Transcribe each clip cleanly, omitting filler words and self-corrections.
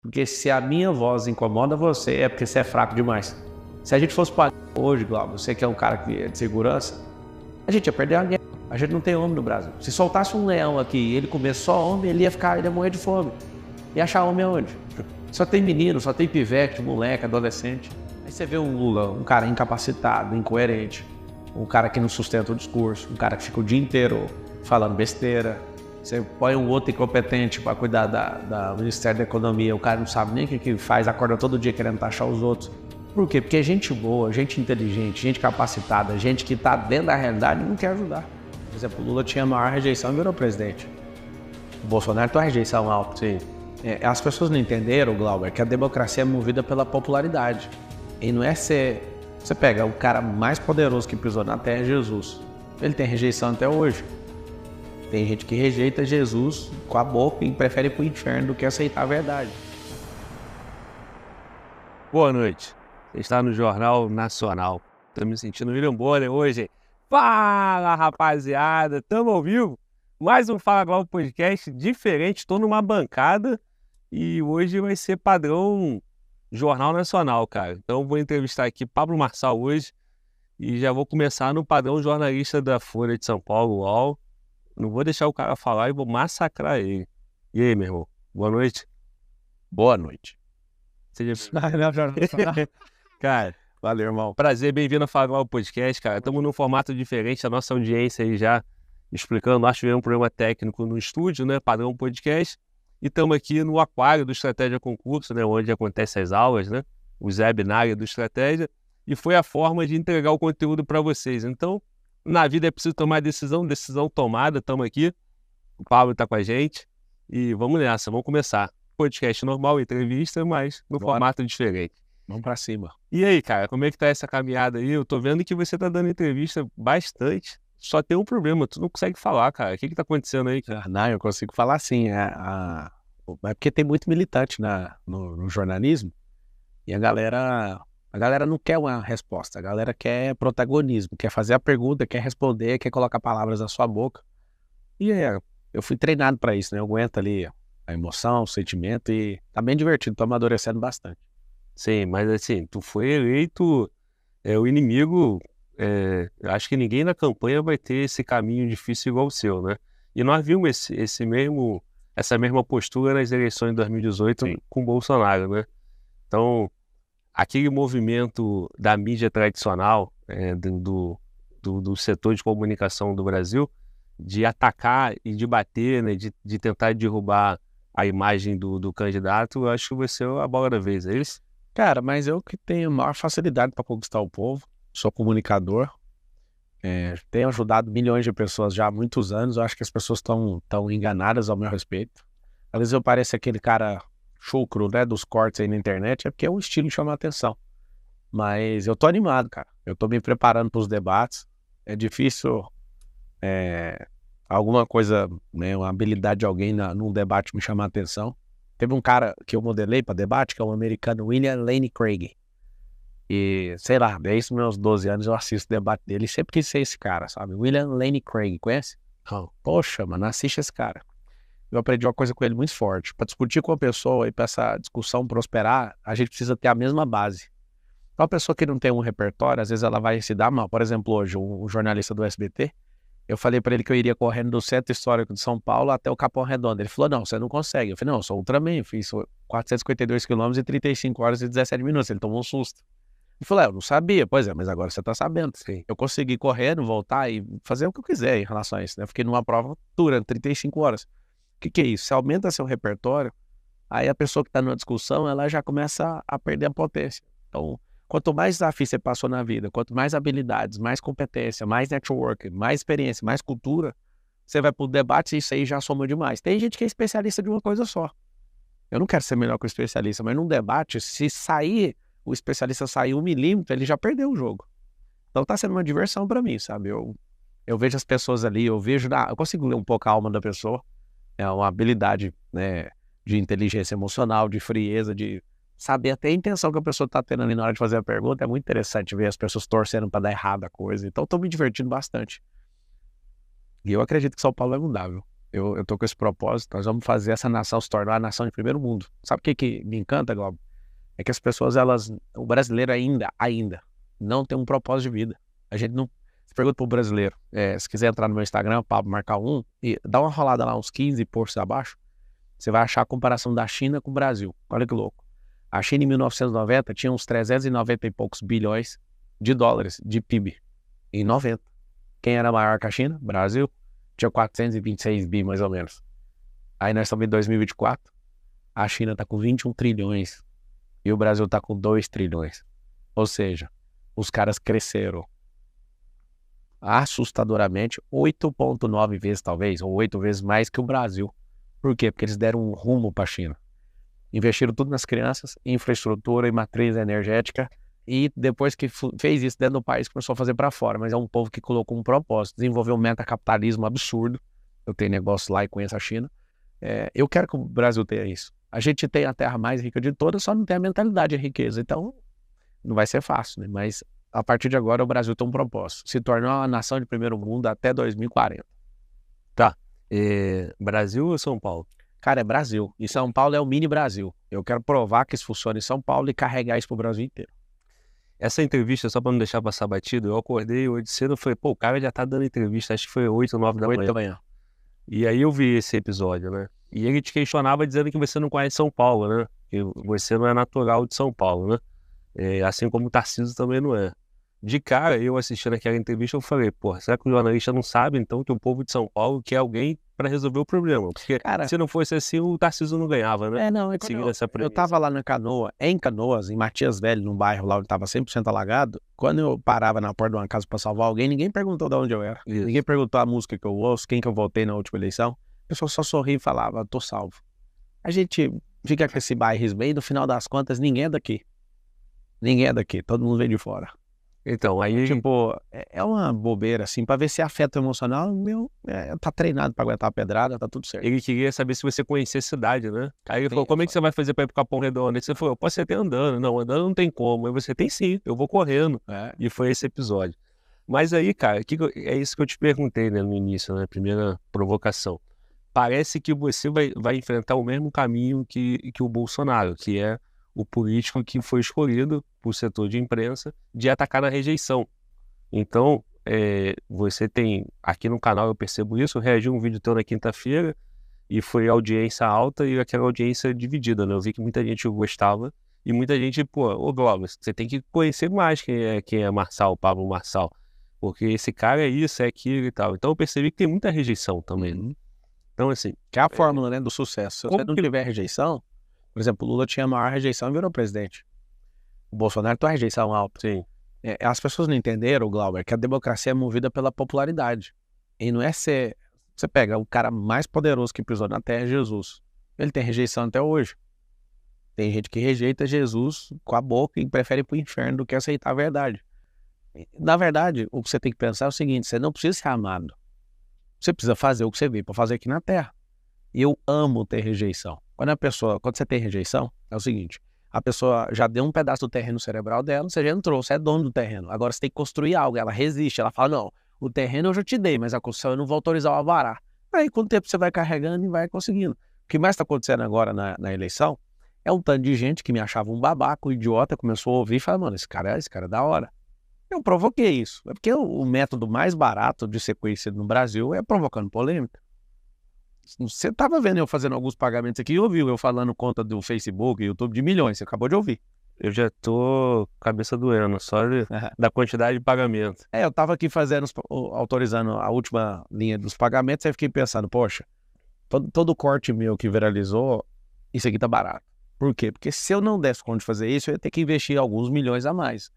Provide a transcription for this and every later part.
Porque se a minha voz incomoda você, é porque você é fraco demais. Se a gente fosse para hoje, Glauber, você que é um cara que é de segurança, a gente ia perder a guerra. A gente não tem homem no Brasil. Se soltasse um leão aqui e ele comer só homem, ele ia morrer de fome. E achar homem aonde? Só tem menino, só tem pivete, moleque, adolescente. Aí você vê um Lula, um cara incapacitado, incoerente, um cara que não sustenta o discurso, um cara que fica o dia inteiro falando besteira. Você põe um outro incompetente para cuidar do Ministério da Economia, o cara não sabe nem o que faz, acorda todo dia querendo taxar os outros. Por quê? Porque gente boa, gente inteligente, gente capacitada, gente que está dentro da realidade não quer ajudar. Por exemplo, o Lula tinha a maior rejeição e virou presidente. O Bolsonaro tem uma rejeição alta. Sim. As pessoas não entenderam, Glauber, que a democracia é movida pela popularidade. E não é ser... Você pega o cara mais poderoso que pisou na terra, Jesus. Ele tem rejeição até hoje. Tem gente que rejeita Jesus com a boca e prefere ir pro inferno do que aceitar a verdade. Boa noite. Você está no Jornal Nacional. Tô me sentindo William Bonner hoje. Fala, rapaziada. Tamo ao vivo. Mais um Fala Glauber Podcast diferente. Estou numa bancada e hoje vai ser padrão Jornal Nacional, cara. Então vou entrevistar aqui Pablo Marçal hoje e já vou começar no padrão jornalista da Folha de São Paulo, UOL. Não vou deixar o cara falar e vou massacrar ele. E aí, meu irmão? Boa noite. Boa noite. Seja... Cara, valeu, irmão. Prazer, bem-vindo a Fala Glauber Podcast, cara. Estamos num formato diferente, a nossa audiência aí já explicando. Nós tivemos um problema técnico no estúdio, né? Padrão Podcast. E estamos aqui no aquário do Estratégia Concurso, né? Onde acontecem as aulas, né? Os webinários do Estratégia. E foi a forma de entregar o conteúdo para vocês. Então, na vida é preciso tomar decisão tomada, estamos aqui. O Pablo está com a gente e vamos nessa, vamos começar. Podcast normal, entrevista, mas no formato diferente. Vamos para cima. E aí, cara, como é que tá essa caminhada aí? Eu tô vendo que você tá dando entrevista bastante, só tem um problema, tu não consegue falar, cara. O que tá acontecendo aí? Não, eu consigo falar sim. É porque tem muito militante no jornalismo e a galera não quer uma resposta, a galera quer protagonismo, quer fazer a pergunta, quer responder, quer colocar palavras na sua boca. E eu fui treinado para isso, né? Eu aguento ali a emoção, o sentimento e tá bem divertido, tô amadurecendo bastante. Sim, mas assim, tu foi eleito o inimigo, acho que ninguém na campanha vai ter esse caminho difícil igual o seu, né? E nós vimos essa mesma postura nas eleições de 2018 Sim. com o Bolsonaro, né? Então, aquele movimento da mídia tradicional, do setor de comunicação do Brasil, de atacar e de bater, né, de tentar derrubar a imagem do candidato, eu acho que vai ser a bola da vez, é isso? Cara, mas eu que tenho maior facilidade para conquistar o povo, sou comunicador, tenho ajudado milhões de pessoas já há muitos anos, eu acho que as pessoas estão enganadas ao meu respeito. Às vezes eu pareço aquele cara chucro, né, dos cortes aí na internet, é porque é um estilo que chama a atenção. Mas eu tô animado, cara. Eu tô me preparando para os debates. É difícil alguma coisa, né, uma habilidade de alguém num debate me chamar a atenção. Teve um cara que eu modelei para debate, que é um americano, William Lane Craig. E, sei lá, desde os meus 12 anos eu assisto o debate dele e sempre quis ser esse cara, sabe? William Lane Craig, conhece? Oh. Poxa, mano, assiste esse cara. Eu aprendi uma coisa com ele muito forte. Para discutir com a pessoa e para essa discussão prosperar, a gente precisa ter a mesma base. Então, a pessoa que não tem um repertório, às vezes ela vai se dar mal. Por exemplo, hoje, um jornalista do SBT, eu falei para ele que eu iria correndo do Centro Histórico de São Paulo até o Capão Redondo. Ele falou, não, você não consegue. Eu falei, não, eu sou Ultraman, eu fiz 452 quilômetros em 35 horas e 17 minutos. Ele tomou um susto. Ele falou, eu não sabia. Pois é, mas agora você tá sabendo. Sim. Eu consegui correr, voltar e fazer o que eu quiser em relação a isso, né? Eu fiquei numa prova durante 35 horas. O que é isso? Você aumenta seu repertório, aí a pessoa que está numa discussão, ela já começa a perder a potência. Então, quanto mais desafio você passou na vida, quanto mais habilidades, mais competência, mais network, mais experiência, mais cultura, você vai para o debate e isso aí já soma demais. Tem gente que é especialista de uma coisa só. Eu não quero ser melhor que o especialista, mas num debate, se o especialista sair 1 milímetro, ele já perdeu o jogo. Então tá sendo uma diversão para mim, sabe? Eu vejo as pessoas ali, eu consigo ler um pouco a alma da pessoa. É uma habilidade, né, de inteligência emocional, de frieza, de saber até a intenção que a pessoa está tendo ali na hora de fazer a pergunta. É muito interessante ver as pessoas torcendo para dar errado a coisa. Então, estou me divertindo bastante. E eu acredito que São Paulo vai mudar, viu? eu tô com esse propósito, nós vamos fazer essa nação se tornar a nação de primeiro mundo. Sabe o que me encanta, Glauber? É que as pessoas, o brasileiro ainda não tem um propósito de vida. A gente não... Você pergunta pro brasileiro, se quiser entrar no meu Instagram, Pablo Marcar 1, e dá uma rolada lá, uns 15 posts abaixo, você vai achar a comparação da China com o Brasil. Olha que louco. A China em 1990 tinha uns 390 e poucos bilhões de dólares de PIB. Em 90. Quem era maior que a China? Brasil. Tinha 426 bi, mais ou menos. Aí nós estamos em 2024. A China está com 21 trilhões. E o Brasil está com 2 trilhões. Ou seja, os caras cresceram assustadoramente 8,9 vezes, talvez, ou 8 vezes mais que o Brasil. Por quê? Porque eles deram um rumo para a China. Investiram tudo nas crianças, infraestrutura e matriz energética. E depois que fez isso dentro do país, começou a fazer para fora. Mas é um povo que colocou um propósito, desenvolveu um metacapitalismo absurdo. Eu tenho negócio lá e conheço a China. Eu quero que o Brasil tenha isso. A gente tem a terra mais rica de todas, só não tem a mentalidade de riqueza. Então, não vai ser fácil, né? Mas a partir de agora o Brasil tem um propósito. Se tornar uma nação de primeiro mundo até 2040. Tá. Brasil ou São Paulo? Cara, é Brasil. E São Paulo é o mini Brasil. Eu quero provar que isso funciona em São Paulo e carregar isso pro Brasil inteiro. Essa entrevista, só pra não deixar passar batido, eu acordei hoje cedo e falei, pô, o cara já tá dando entrevista, acho que foi 8 ou 9 da manhã. 8 da manhã. E aí eu vi esse episódio, né? E ele te questionava dizendo que você não conhece São Paulo, né? Que você não é natural de São Paulo, né? Assim como o Tarcísio também não é. De cara, eu assistindo aquela entrevista, eu falei, pô, será que o jornalista não sabe, então, que o povo de São Paulo quer alguém para resolver o problema? Porque Cara, se não fosse assim, o Tarcísio não ganhava, né? não, eu tava lá em Canoas, em Matias Velho, num bairro lá onde tava 100% alagado. Quando eu parava na porta de uma casa para salvar alguém, ninguém perguntou de onde eu era. Isso. Ninguém perguntou a música que eu ouço, quem que eu votei na última eleição. A pessoa só sorria e falava, tô salvo. A gente fica com esse bairrismo aí, no final das contas, ninguém é daqui. Ninguém é daqui, todo mundo vem de fora. Então, aí... Tipo, é uma bobeira, assim, pra ver se afeta o emocional, tá treinado pra aguentar a pedrada, tá tudo certo. Ele queria saber se você conhecia a cidade, né? Aí ele falou, como é que você vai fazer pra ir pro Capão Redondo? Aí você falou, eu posso até andando. Não, andando não tem como. Aí você, tem sim, eu vou correndo. E foi esse episódio. Mas aí, cara, é isso que eu te perguntei, né, no início, né, primeira provocação. Parece que você vai enfrentar o mesmo caminho que o Bolsonaro, que é o político que foi escolhido por setor de imprensa de atacar na rejeição. Então, você tem, aqui no canal eu percebo isso, eu reagi a um vídeo teu na quinta-feira e foi audiência alta e aquela audiência dividida, né? Eu vi que muita gente gostava e muita gente, pô, ô Glauber, você tem que conhecer mais quem é Marçal, Pablo Marçal, porque esse cara é isso, é aquilo e tal. Então eu percebi que tem muita rejeição também. Né? Então, assim... Que é a fórmula, né, do sucesso. Se você não tiver rejeição... Por exemplo, o Lula tinha a maior rejeição e virou presidente. O Bolsonaro tem uma rejeição alta. Sim. As pessoas não entenderam, Glauber, que a democracia é movida pela popularidade. E não é ser... Você pega o cara mais poderoso que pisou na terra, Jesus. Ele tem rejeição até hoje. Tem gente que rejeita Jesus com a boca e prefere ir pro inferno do que aceitar a verdade. Na verdade, o que você tem que pensar é o seguinte, você não precisa ser amado. Você precisa fazer o que você veio para fazer aqui na terra. E eu amo ter rejeição. Quando você tem rejeição, é o seguinte, a pessoa já deu um pedaço do terreno cerebral dela, você já entrou, você é dono do terreno. Agora você tem que construir algo, ela resiste, ela fala, não, o terreno eu já te dei, mas a construção eu não vou autorizar o alvará. Aí com o tempo você vai carregando e vai conseguindo. O que mais está acontecendo agora na eleição é um tanto de gente que me achava um babaca, um idiota, começou a ouvir e falou, mano, esse cara é da hora. Eu provoquei isso. É porque o método mais barato de ser conhecido no Brasil é provocando polêmica. Você estava vendo eu fazendo alguns pagamentos aqui e ouviu eu falando conta do Facebook, YouTube de milhões, você acabou de ouvir. Eu já tô cabeça doendo, só da quantidade de pagamento. Eu tava aqui autorizando a última linha dos pagamentos, aí fiquei pensando, poxa, todo corte meu que viralizou, isso aqui tá barato. Por quê? Porque se eu não desse conta de fazer isso, eu ia ter que investir alguns milhões a mais.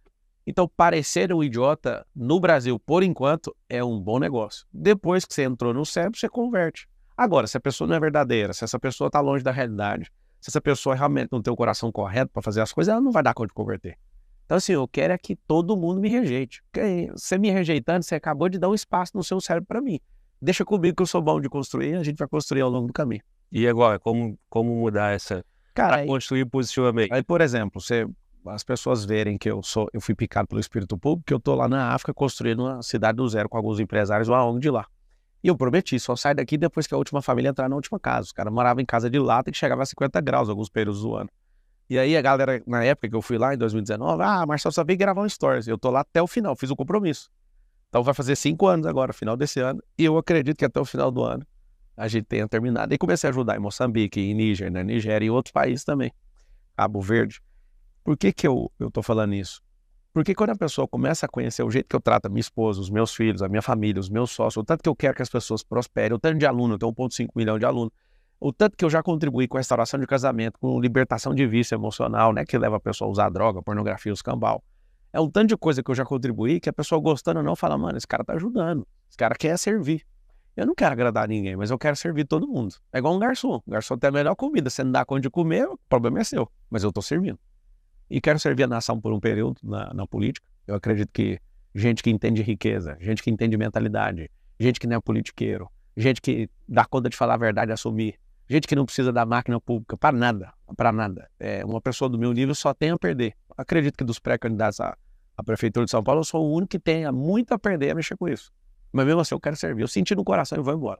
Então, parecer um idiota no Brasil, por enquanto, é um bom negócio. Depois que você entrou no cérebro, você converte. Agora, se a pessoa não é verdadeira, se essa pessoa está longe da realidade, se essa pessoa realmente não tem o coração correto para fazer as coisas, ela não vai dar conta de converter. Então, assim, eu quero é que todo mundo me rejeite. Porque você me rejeitando, você acabou de dar um espaço no seu cérebro para mim. Deixa comigo que eu sou bão de construir, a gente vai construir ao longo do caminho. E agora, como mudar essa... Para construir positivamente? Aí, por exemplo, as pessoas verem que eu fui picado pelo espírito público, que eu estou lá na África construindo uma cidade do zero com alguns empresários, uma ONG de lá. E eu prometi, só sai daqui depois que a última família entrar na última casa. Os caras moravam em casa de lata que chegava a 50 graus alguns períodos do ano. E aí a galera, na época que eu fui lá, em 2019, Marcelo só veio gravar um stories. Eu tô lá até o final, fiz o compromisso. Então vai fazer 5 anos agora, final desse ano. E eu acredito que até o final do ano a gente tenha terminado. E comecei a ajudar em Moçambique, em Níger, na Nigéria e outros países também. Cabo Verde. Por que que eu tô falando isso? Porque quando a pessoa começa a conhecer o jeito que eu trato a minha esposa, os meus filhos, a minha família, os meus sócios, o tanto que eu quero que as pessoas prosperem, o tanto de aluno, eu tenho 1,5 milhão de alunos, o tanto que eu já contribuí com a restauração de casamento, com libertação de vício emocional, né, que leva a pessoa a usar droga, pornografia, os cambal. É um tanto de coisa que eu já contribuí que a pessoa gostando ou não fala, mano, esse cara tá ajudando, esse cara quer servir. Eu não quero agradar ninguém, mas eu quero servir todo mundo. É igual um garçom. O garçom tem a melhor comida. Você não dá conta de comer, o problema é seu. Mas eu tô servindo. E quero servir a nação por um período na política. Eu acredito que gente que entende riqueza, gente que entende mentalidade, gente que não é politiqueiro, gente que dá conta de falar a verdade e assumir, gente que não precisa da máquina pública para nada, para nada. Uma pessoa do meu nível só tem a perder. Acredito que dos pré-candidatos à Prefeitura de São Paulo, eu sou o único que tenha muito a perder a mexer com isso. Mas mesmo assim eu quero servir. Eu senti no coração e vou embora.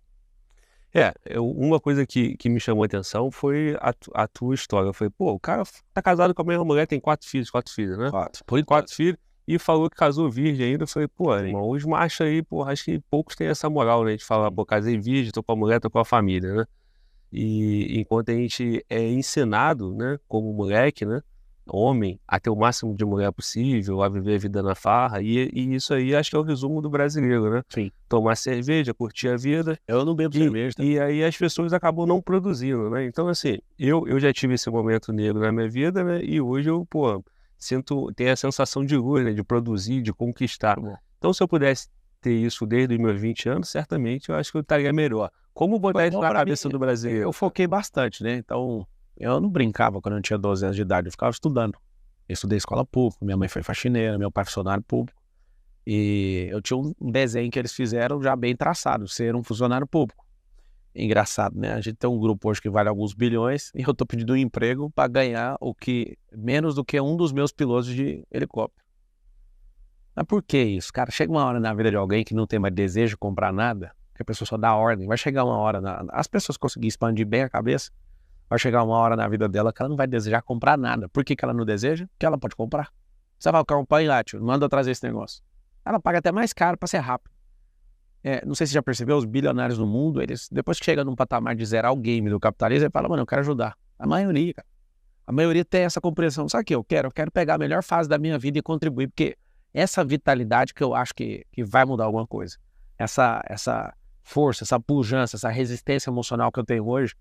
Uma coisa que me chamou a atenção foi a tua história. Eu falei, pô, o cara tá casado com a mesma mulher, tem 4 filhos, né? 4 filhos, e falou que casou virgem ainda. Eu falei, pô, irmão, os machos aí, pô, acho que poucos têm essa moral, né? De falar, pô, casei virgem, tô com a mulher, tô com a família, né? E enquanto a gente é ensinado, né, como moleque, né? Homem, a ter o máximo de mulher possível, a viver a vida na farra, e isso aí acho que é o resumo do brasileiro, né? Sim. Tomar cerveja, curtir a vida. Eu não bebo cerveja. E aí as pessoas acabam não produzindo, né? Então, assim, eu já tive esse momento negro na minha vida, né? E hoje eu, pô, tenho a sensação de luz, né? De produzir, de conquistar. Então, se eu pudesse ter isso desde os meus 20 anos, certamente eu acho que eu estaria melhor. Como botar isso na cabeça do brasileiro? Eu foquei bastante, né? Então, eu não brincava quando eu tinha 12 anos de idade, eu ficava estudando. Eu estudei escola pública, minha mãe foi faxineira, meu pai funcionário público. E eu tinha um desenho que eles fizeram já bem traçado, ser um funcionário público. Engraçado, né? A gente tem um grupo hoje que vale alguns bilhões e eu tô pedindo um emprego para ganhar menos do que um dos meus pilotos de helicóptero. Mas por que isso? Cara, chega uma hora na vida de alguém que não tem mais desejo de comprar nada, que a pessoa só dá ordem. Vai chegar uma hora, as pessoas conseguirem expandir bem a cabeça, vai chegar uma hora na vida dela que ela não vai desejar comprar nada. Por que ela não deseja? Porque ela pode comprar. Você vai comprar lá, tio, manda eu trazer esse negócio. Ela paga até mais caro para ser rápido. Não sei se você já percebeu, os bilionários do mundo, eles, depois que chegam num patamar de zerar o game do capitalismo, eles falam, mano, eu quero ajudar. A maioria, cara. A maioria tem essa compreensão. Sabe o que eu quero? Eu quero pegar a melhor fase da minha vida e contribuir, porque essa vitalidade que eu acho que vai mudar alguma coisa. Essa força, essa pujança, essa resistência emocional que eu tenho hoje,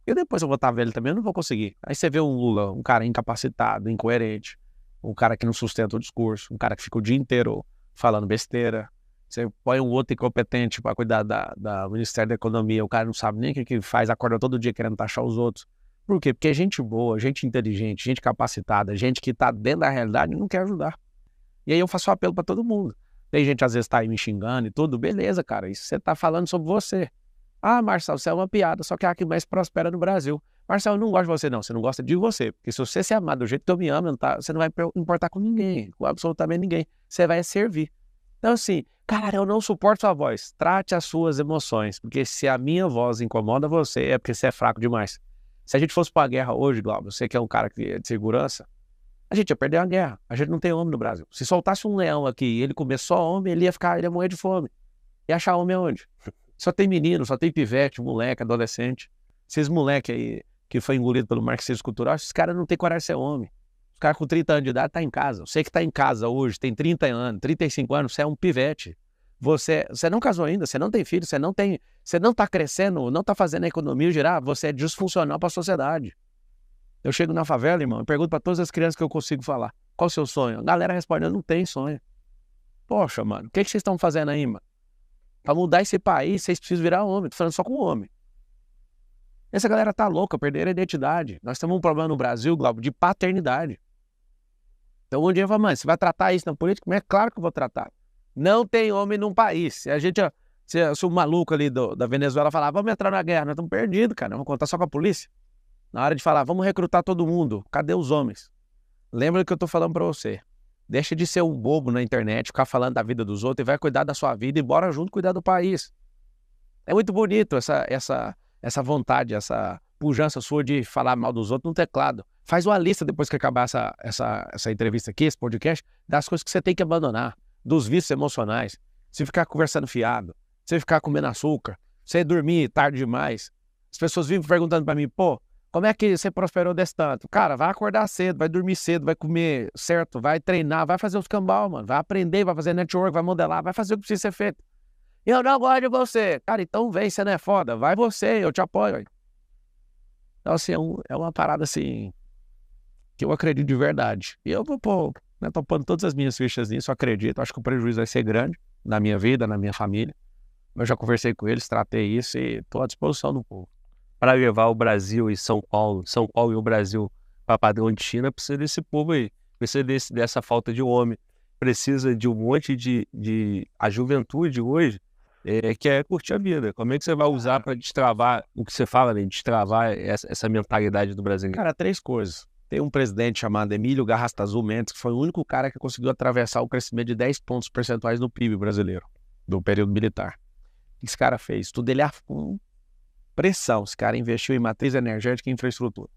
e depois eu vou estar velho também, eu não vou conseguir. Aí você vê um Lula, um cara incapacitado, incoerente, um cara que não sustenta o discurso, um cara que fica o dia inteiro falando besteira. Você põe um outro incompetente para cuidar da Ministério da Economia, o cara não sabe nem o que faz, acorda todo dia querendo taxar os outros. Por quê? Porque gente boa, gente inteligente, gente capacitada, gente que está dentro da realidade não quer ajudar. E aí eu faço um apelo para todo mundo. Tem gente às vezes tá aí me xingando e tudo, beleza, cara, isso você tá falando sobre você. Marcelo, você é uma piada, só que é a que mais prospera no Brasil. Marcelo, eu não gosto de você não, você não gosta de você. Porque se você se amar do jeito que eu me amo, você não vai importar com ninguém, com absolutamente ninguém. Você vai servir. Então assim, cara, eu não suporto sua voz. Trate as suas emoções, porque se a minha voz incomoda você, é porque você é fraco demais. Se a gente fosse pra guerra hoje, Glauber, você que é um cara que é de segurança, a gente ia perder a guerra. A gente não tem homem no Brasil. Se soltasse um leão aqui e ele comer só homem, ele ia morrer de fome. Ia achar homem aonde? Só tem menino, só tem pivete, moleque, adolescente. Esses moleque aí que foi engolido pelo marxismo cultural, esses caras não tem coragem de ser homem. Os caras com 30 anos de idade tá em casa. Você que tá em casa hoje, tem 30 anos, 35 anos, você é um pivete. Você não casou ainda, você não tem filho, você não tá crescendo, não tá fazendo a economia girar, você é disfuncional para a sociedade. Eu chego na favela, irmão, e pergunto para todas as crianças que eu consigo falar, qual o seu sonho? A galera responde, eu não tenho sonho. Poxa, mano, o que vocês estão fazendo aí, mano? Para mudar esse país, vocês precisam virar homem. Tô falando só com homem. Essa galera tá louca, perderam a identidade. Nós temos um problema no Brasil, Glauber, de paternidade. Então um dia eu falo, mãe, você vai tratar isso na política? Mas é claro que eu vou tratar. Não tem homem num país. Se o maluco ali da Venezuela falar, vamos entrar na guerra, nós estamos perdidos, cara. Vamos contar só com a polícia. Na hora de falar, vamos recrutar todo mundo. Cadê os homens? Lembra que eu tô falando pra você. Deixa de ser um bobo na internet, ficar falando da vida dos outros e vai cuidar da sua vida e bora junto cuidar do país. É muito bonito essa vontade, essa pujança sua de falar mal dos outros no teclado. Faz uma lista depois que acabar essa entrevista aqui, esse podcast, das coisas que você tem que abandonar, dos vícios emocionais. Se ficar conversando fiado, se ficar comendo açúcar, você dormir tarde demais. As pessoas vivem perguntando pra mim, pô, como é que você prosperou desse tanto? Cara, vai acordar cedo, vai dormir cedo, vai comer certo, vai treinar, vai fazer os cambal, mano. Vai aprender, vai fazer network, vai modelar, vai fazer o que precisa ser feito. Eu não gosto de você. Cara, então vem, você não é foda. Vai você, eu te apoio. Então, assim, é uma parada, assim, que eu acredito de verdade. E eu vou pôr, né, tô pondo todas as minhas fichas nisso, eu acredito. Acho que o prejuízo vai ser grande na minha vida, na minha família. Eu já conversei com eles, tratei isso e estou à disposição do povo. Para levar o Brasil e São Paulo e o Brasil para padrão de China, precisa desse povo aí, precisa dessa falta de homem, precisa de um monte de a juventude hoje quer curtir a vida. Como é que você vai usar para destravar o que você fala, né? Destravar essa mentalidade do brasileiro? Cara, 3 coisas. Tem um presidente chamado Emílio Garrastazu Mendes, que foi o único cara que conseguiu atravessar o crescimento de 10 pontos percentuais no PIB brasileiro, do período militar. O que esse cara fez? Tudo ele com pressão. Esse cara investiu em matriz energética e infraestrutura.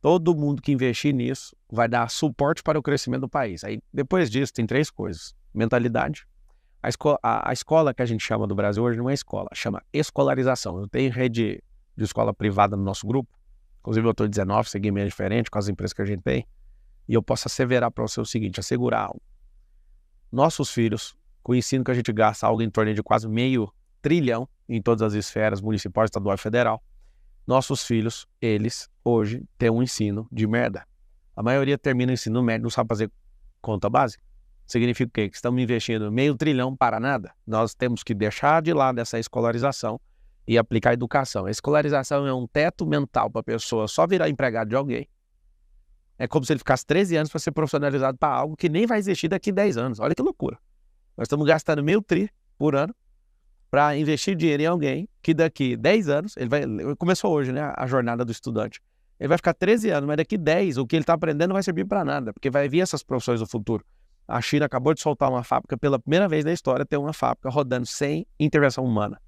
Todo mundo que investir nisso vai dar suporte para o crescimento do país. Aí, depois disso, tem 3 coisas. Mentalidade. A escola que a gente chama do Brasil hoje não é escola, chama escolarização. Eu tenho rede de escola privada no nosso grupo. Inclusive, eu estou em 19, segmento diferente com as empresas que a gente tem. E eu posso asseverar para você o seguinte, assegurar algo. Nossos filhos, com o ensino que a gente gasta, algo em torno de quase $500 bilhão em todas as esferas, municipal, estadual e federal, nossos filhos, eles, hoje, têm um ensino de merda. A maioria termina o ensino médio, não sabe fazer conta básica. Significa o quê? Que estamos investindo $500 bilhão para nada. Nós temos que deixar de lado essa escolarização e aplicar a educação. A escolarização é um teto mental para a pessoa só virar empregado de alguém. É como se ele ficasse 13 anos para ser profissionalizado para algo que nem vai existir daqui a 10 anos. Olha que loucura. Nós estamos gastando $1.000 bilhão por ano para investir dinheiro em alguém que daqui 10 anos, começou hoje, né, a jornada do estudante. Ele vai ficar 13 anos, mas daqui 10, o que ele está aprendendo não vai servir para nada, porque vai vir essas profissões do futuro. A China acabou de soltar uma fábrica, pela primeira vez na história, tem uma fábrica rodando sem intervenção humana.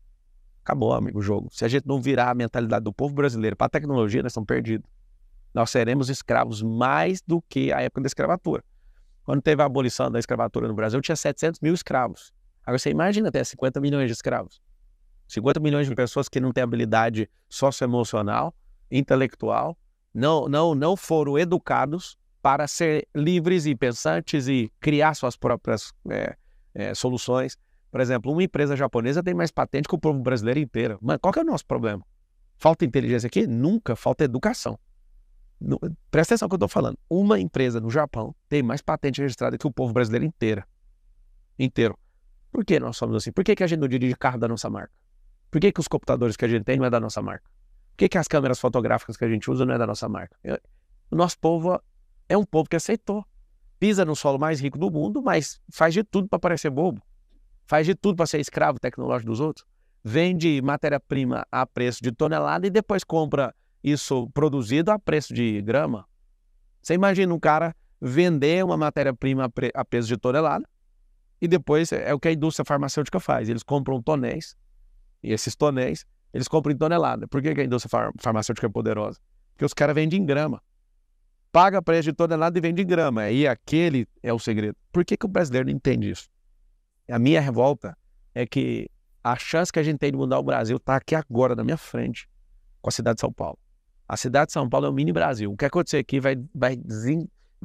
Acabou, amigo, o jogo. Se a gente não virar a mentalidade do povo brasileiro para a tecnologia, nós estamos perdidos. Nós seremos escravos mais do que a época da escravatura. Quando teve a abolição da escravatura no Brasil, tinha 700 mil escravos. Agora você imagina até 50 milhões de escravos. 50 milhões de pessoas que não têm habilidade socioemocional, intelectual, não foram educados para ser livres e pensantes e criar suas próprias soluções. Por exemplo, uma empresa japonesa tem mais patente que o povo brasileiro inteiro. Mas qual que é o nosso problema? Falta inteligência aqui? Nunca. Falta educação. Presta atenção no que eu estou falando. Uma empresa no Japão tem mais patente registrada que o povo brasileiro inteiro. Por que nós somos assim? Por que a gente não dirige carro da nossa marca? Por que os computadores que a gente tem não é da nossa marca? Por que as câmeras fotográficas que a gente usa não é da nossa marca? O nosso povo é um povo que aceitou. Pisa no solo mais rico do mundo, mas faz de tudo para parecer bobo. Faz de tudo para ser escravo tecnológico dos outros. Vende matéria-prima a preço de tonelada e depois compra isso produzido a preço de grama. Você imagina um cara vender uma matéria-prima a preço de tonelada e depois é o que a indústria farmacêutica faz. Eles compram tonéis e esses tonéis eles compram em tonelada. Por que a indústria farmacêutica é poderosa? Porque os caras vendem em grama. Paga preço de tonelada e vende em grama. E aquele é o segredo. Por que o brasileiro não entende isso? A minha revolta é que a chance que a gente tem de mudar o Brasil está aqui agora, na minha frente, com a cidade de São Paulo. A cidade de São Paulo é o mini Brasil. O que acontecer aqui vai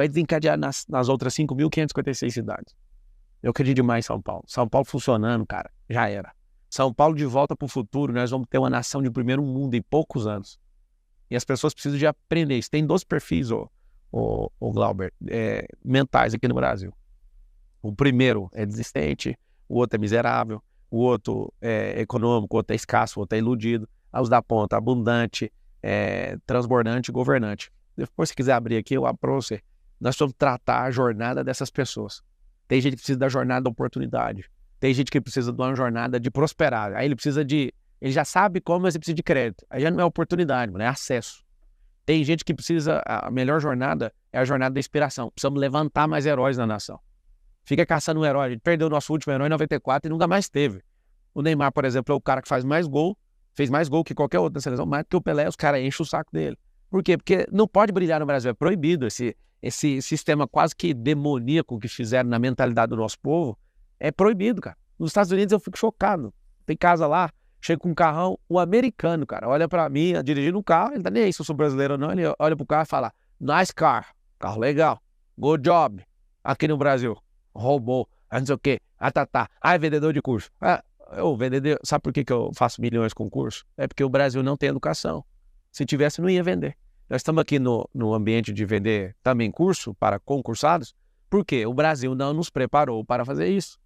desencadear nas outras 5.556 cidades. Eu acredito demais em São Paulo. São Paulo funcionando, cara, já era. São Paulo de volta para o futuro, nós vamos ter uma nação de primeiro mundo em poucos anos. E as pessoas precisam de aprender isso. Tem 2 perfis, o Glauber, mentais aqui no Brasil. O primeiro é desistente, o outro é miserável, o outro é econômico, o outro é escasso, o outro é iludido. Os da ponta, abundante, transbordante e governante. Depois, se quiser abrir aqui, eu abro para você. Nós vamos tratar a jornada dessas pessoas. Tem gente que precisa da jornada da oportunidade. Tem gente que precisa de uma jornada de prosperar. Aí ele já sabe como, mas ele precisa de crédito. Aí já não é oportunidade, mano, é acesso. Tem gente que precisa, a melhor jornada é a jornada da inspiração. Precisamos levantar mais heróis na nação. Fica caçando um herói. A gente perdeu o nosso último herói em 94 e nunca mais teve. O Neymar, por exemplo, é o cara que faz mais gol, fez mais gol que qualquer outro na seleção, mais do que o Pelé, os caras enchem o saco dele. Por quê? Porque não pode brilhar no Brasil, é proibido. Esse sistema quase que demoníaco que fizeram na mentalidade do nosso povo, é proibido, cara. Nos Estados Unidos eu fico chocado. Tem casa lá, chega com um carrão, o americano, cara, olha pra mim, dirigindo um carro, ele tá nem aí se eu sou brasileiro ou não, ele olha pro carro e fala, nice car, carro legal, good job. Aqui no Brasil, roubou, não sei o quê, tá. Ah, é vendedor de curso. Vendedor, sabe por que eu faço milhões com curso? É porque o Brasil não tem educação. Se tivesse, não ia vender. Nós estamos aqui no ambiente de vender também curso para concursados, porque o Brasil não nos preparou para fazer isso.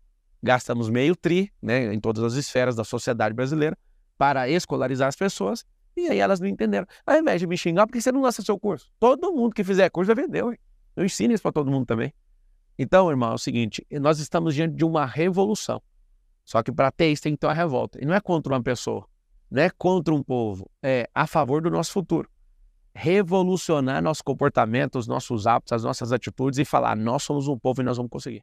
Gastamos meio tri, né, em todas as esferas da sociedade brasileira, para escolarizar as pessoas, e aí elas não entenderam. Ao invés de me xingar, por que você não lança seu curso? Todo mundo que fizer curso vai vender, ué. Eu ensino isso para todo mundo também. Então, irmão, é o seguinte, nós estamos diante de uma revolução. Só que para ter isso tem que ter uma revolta. E não é contra uma pessoa, não é contra um povo, é a favor do nosso futuro. Revolucionar nosso comportamento, os nossos hábitos, as nossas atitudes e falar, nós somos um povo e nós vamos conseguir.